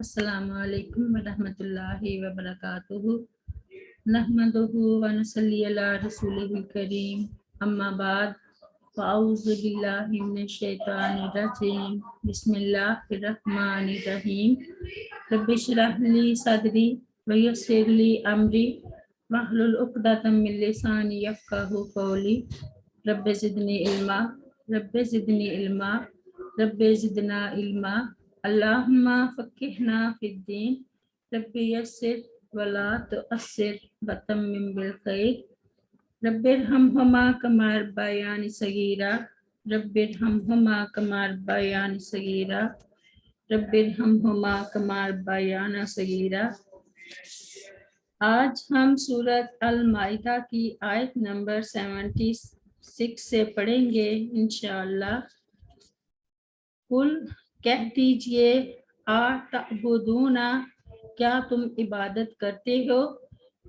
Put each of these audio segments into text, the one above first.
السلام علیکم ورحمۃ اللہ وبرکاتہ نحمدہ ونصلی علی رسولہ الکریم اما بعد فاعوذ باللہ من الشیطان الرجیم بسم اللہ الرحمن الرحیم رب اشرح لی صدری ویسر لی امری واحلل عقدۃ من لسانی یفقہوا قولی رب زدنی علما رب زدنی علما رب زدنا علما اللہم فقہنا فی الدین رب یسر ولا تعسر وتمم بالخیر رب ارحمہما کما ربیانی صغیرا رب ارحمہما کما ربیانی صغیرا رب ارحمہما کما ربیانا صغیرا۔ آج ہم سورۃ المائدہ کی آیت نمبر 76 سے پڑھیں گے انشاءاللہ۔ قل کہہ دیجئے تعبدون کیا تم عبادت کرتے ہو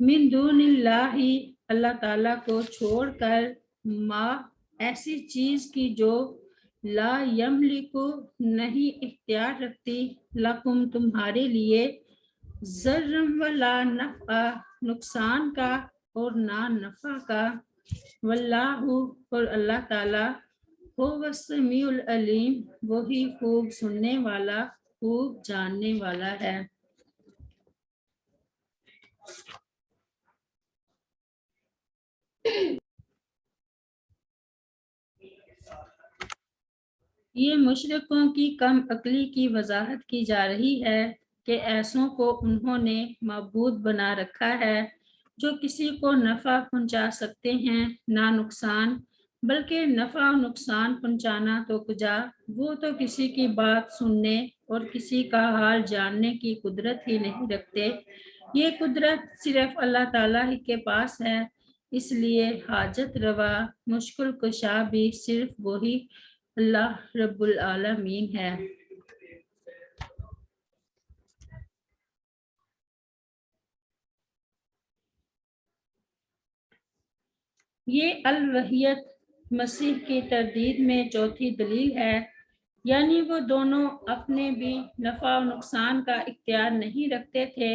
من دون اللہ اللہ تعالیٰ کو چھوڑ کر ما ایسی چیز کی جو لا یملک نہیں اختیار رکھتی لکم تمہارے لیے ضرا ولا نفع نقصان کا اور نہ نفع کا واللہ اور اللہ تعالیٰ وہ السمیع العلیم وہی خوب سننے والا خوب جاننے والا ہے۔ یہ مشرکوں کی کم عقلی کی وضاحت کی جا رہی ہے کہ ایسوں کو انہوں نے معبود بنا رکھا ہے جو کسی کو نفع پہنچا سکتے ہیں نہ نقصان، بلکہ نفع و نقصان پہنچانا تو کجا، وہ تو کسی کی بات سننے اور کسی کا حال جاننے کی قدرت ہی نہیں رکھتے۔ یہ قدرت صرف اللہ تعالیٰ ہی کے پاس ہے، اس لیے حاجت روا مشکل کشا بھی صرف وہی اللہ رب العالمین ہے۔ یہ الوحیت مسیح کی تردید میں چوتھی دلیل ہے، یعنی وہ دونوں اپنے بھی نفع و نقصان کا اختیار نہیں رکھتے تھے۔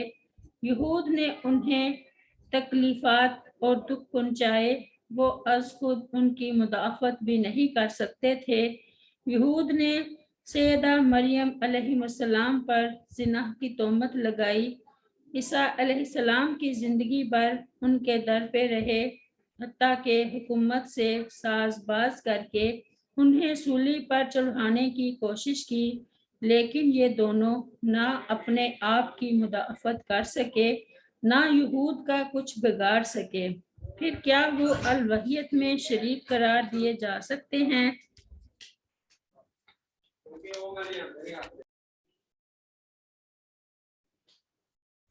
یہود نے انہیں تکلیفات اور دکھ پہنچائے، وہ از خود ان کی مدافعت بھی نہیں کر سکتے تھے۔ یہود نے سیدہ مریم علیہ السلام پر زنا کی تہمت لگائی، عیسیٰ علیہ السلام کی زندگی بھر ان کے در پہ رہے، حتیٰ کہ حکومت سے ساز باز کر کے انہیں سولی پر چڑھانے کی کوشش کی، لیکن یہ دونوں نہ اپنے آپ کی مدافعت کر سکے نہ یہود کا کچھ بگاڑ سکے، پھر کیا وہ الوحیت میں شریک قرار دیے جا سکتے ہیں؟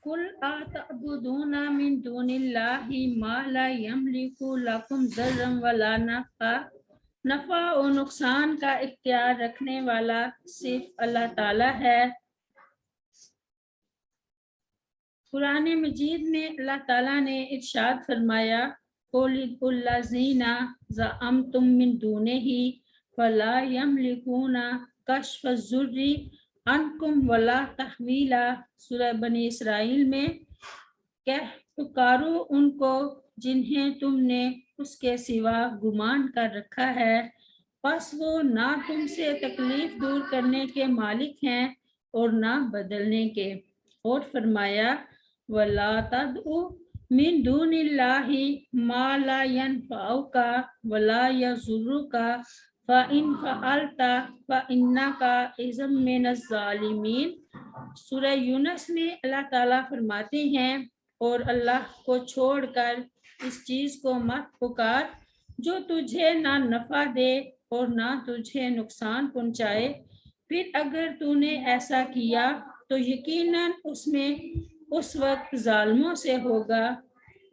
قل اتعبدون من دون اللہ ما لا یملک لکم ضرا ولا نفع، نفع و نقصان کا اختیار رکھنے والا صرف اللہ تعالیٰ ہے۔ قرآن مجید میں اللہ تعالیٰ نے ارشاد فرمایا قل ادعوا الذین زعمتم من دونہ فلا یملکون کشف الضر عنکم ولا تحویلا، سورہ بنی اسرائیل میں، کہہ پکارو ان کو جنہیں تم نے اس کے سوا گمان کر رکھا ہے، پس وہ نہ تم سے تکلیف دور کرنے کے مالک ہیں اور نہ بدلنے کے۔ اور فرمایا وَلَا تَدْعُ مِن دُونِ اللَّهِ مَا لَا يَنفَعُكَ وَلَا يَضُرُّكَ فَإِن فَعَلْتَ فَإِنَّكَ إِذًا مِنَ الظَّالِمِينَ، سورہ یونس میں اللہ تعالیٰ فرماتے ہیں اور اللہ کو چھوڑ کر اس چیز کو مت پکار جو تجھے نہ نفع دے اور نہ تجھے نقصان پہنچائے، پھر اگر تو نے ایسا کیا تو یقیناً اس میں اس وقت ظالموں سے ہوگا۔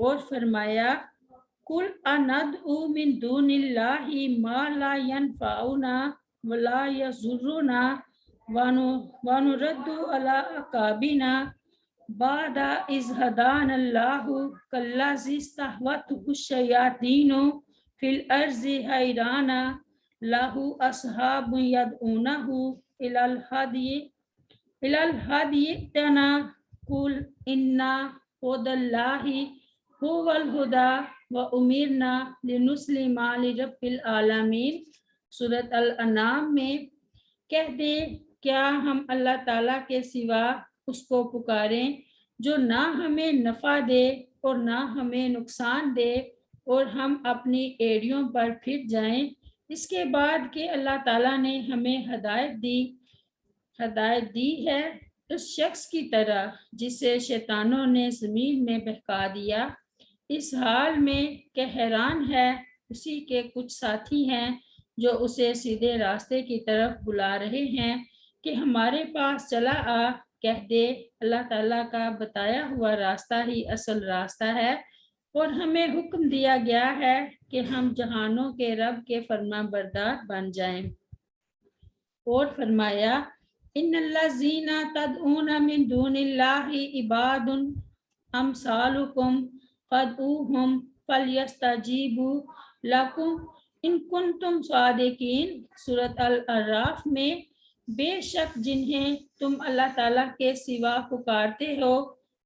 اور فرمایا قل اندعو من دون اللہ ما لا ينفعنا ولا يضرنا ونرد على اعقابنا بعد اذ هدانا الله كالذي استهوته الشياطين في الارض حيران له اصحاب يدعونه الى الهدي इलल हदी तना कुल इन्ना हुदल्लाहि हुवल हुदा व उमिरना लिनुस्लिमा लिरब्बिल आलमीन। सूरत अल अनाम में कह दे, क्या हम अल्लाह ताला के सिवा उसको पुकारें जो ना हमें नफ़ा दे और ना हमें नुकसान दे, और हम अपनी एड़ियों पर फिर जाएं। इसके बाद कि अल्लाह ताला ने हमें हदायत दी है उस शख्स की तरह जिसे शैतानों ने ज़मीन में बहका दिया, इस हाल में कि हैरान है उसी के कुछ साथी हैं जो उसे सीधे रास्ते की तरफ बुला रहे हैं कि हमारे पास चला आ। कह दे, अल्लाह ताला का बताया हुआ रास्ता ही असल रास्ता है, और हमें हुक्म दिया गया है कि हम जहानों के रब के फर्मा बरदार बन जाएं। और फरमाया, इन्नल्लज़ीना तदऊना मिन दूनिल्लाहि इबादुन अमसालुकुम फदऊहुम फलयस्तजीबु लकुम इन कुंतुम सादिकीन। सूरत अल अराफ में बेशक जिन्हें तुम अल्लाह ताला के सिवा पुकारते हो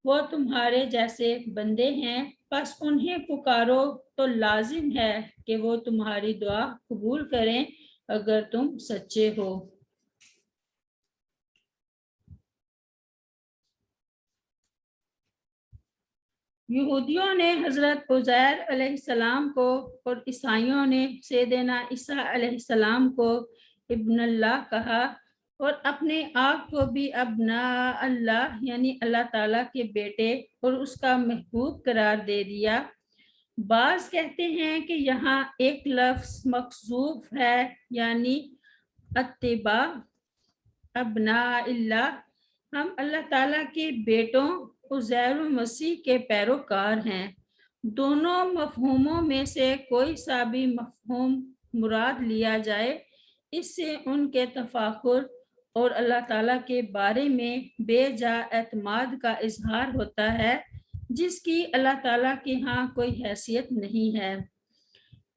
वो तुम्हारे जैसे बंदे हैं, बस उन्हें पुकारो तो लाजिम है कि वो तुम्हारी दुआ कबूल करें अगर तुम सच्चे हो। यहूदियों ने हज़रत उज़ैर अलैहिस्सलाम को और ईसाइयों ने सैयदना ईसा अलैहिस्सलाम को इब्न अल्लाह कहा और अपने आप को भी अब्ना अल्लाह यानी अल्लाह ताला के बेटे और उसका महबूब करार दे दिया। बाज़ कहते हैं कि यहाँ एक लफ्ज़ मखसूफ है यानी अत्तिबा अब्ना इल्लाह, हम अल्लाह ताला के बेटों उज़ैर मसीह के पैरोकार हैं। दोनों मफ़हूमों में से कोई सा भी मफ़हूम मुराद लिया जाए, इससे उनके तफाकुर और अल्लाह ताला के बारे में बेजा एतमाद का इजहार होता है जिसकी अल्लाह ताला के यहाँ कोई हैसियत नहीं है।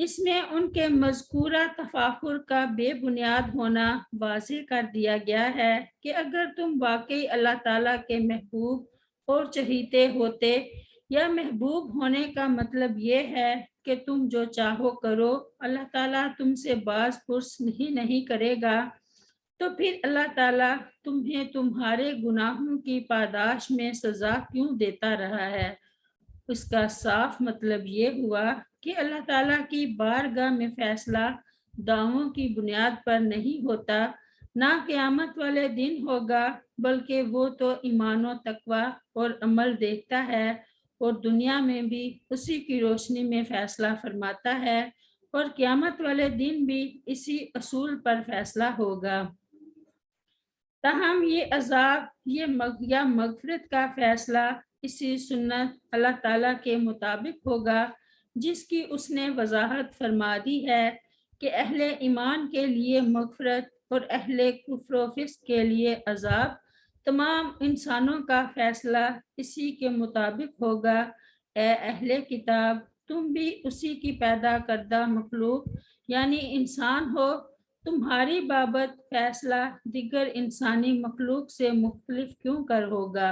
इसमें उनके मज़कूरा तफाकुर का बेबुनियाद होना वाज़ेह कर दिया गया है कि अगर तुम वाकई अल्लाह ताला के महबूब और चहीते होते, या महबूब होने का मतलब ये है कि तुम जो चाहो करो, अल्लाह ताला तुमसे बाज़ पुर्स नहीं करेगा, तो फिर अल्लाह ताला तुम्हें तुम्हारे गुनाहों की पादाश में सज़ा क्यों देता रहा है। उसका साफ मतलब ये हुआ कि अल्लाह ताला की बारगाह में फैसला दावों की बुनियाद पर नहीं होता, ना क़यामत वाले दिन होगा, बल्कि वो तो ईमान व तकवा और अमल देखता है और दुनिया में भी उसी की रोशनी में फैसला फरमाता है, और क़यामत वाले दिन भी इसी असूल पर फैसला होगा। ताहम ये अजाब या मगफरत का फैसला इसी सुन्नत अल्लाह ताला के मुताबिक होगा जिसकी उसने वजाहत फरमा दी है कि अहले ईमान के लिए मगफरत और अहले कुफ्र व फिस्क के लिए अजाब। तमाम इंसानों का फैसला इसी के मुताबिक होगा। ए अहले किताब, तुम भी उसी की पैदा करदा मखलूक यानी इंसान हो, तुम्हारी बाबत फैसला दिगर इंसानी मखलूक से मुख्तलिफ क्यों कर होगा।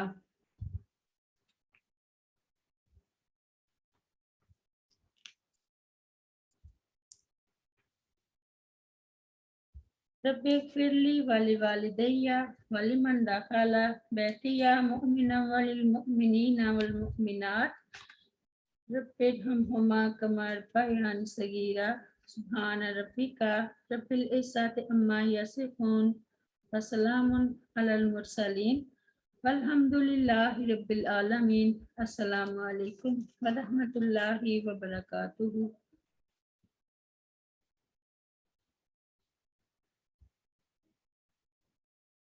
रब्बिग़फिरली वली वालिदैया वलिमन दखला बैतिया मुमिना वलिल मुमिनीना वल मुमिनात रब्बिरहमहुमा कमा रब्बयानी सगीरा। सुब्हान रब्बिका रब्बिल इज़्ज़ति अम्मा यसिफून व सलामुन अलल मुरसलीन वल्हम्दुलिल्लाहि रब्बिल आलमीन। अस्सलामु अलैकुम व रहमतुल्लाहि व बरकातुहू।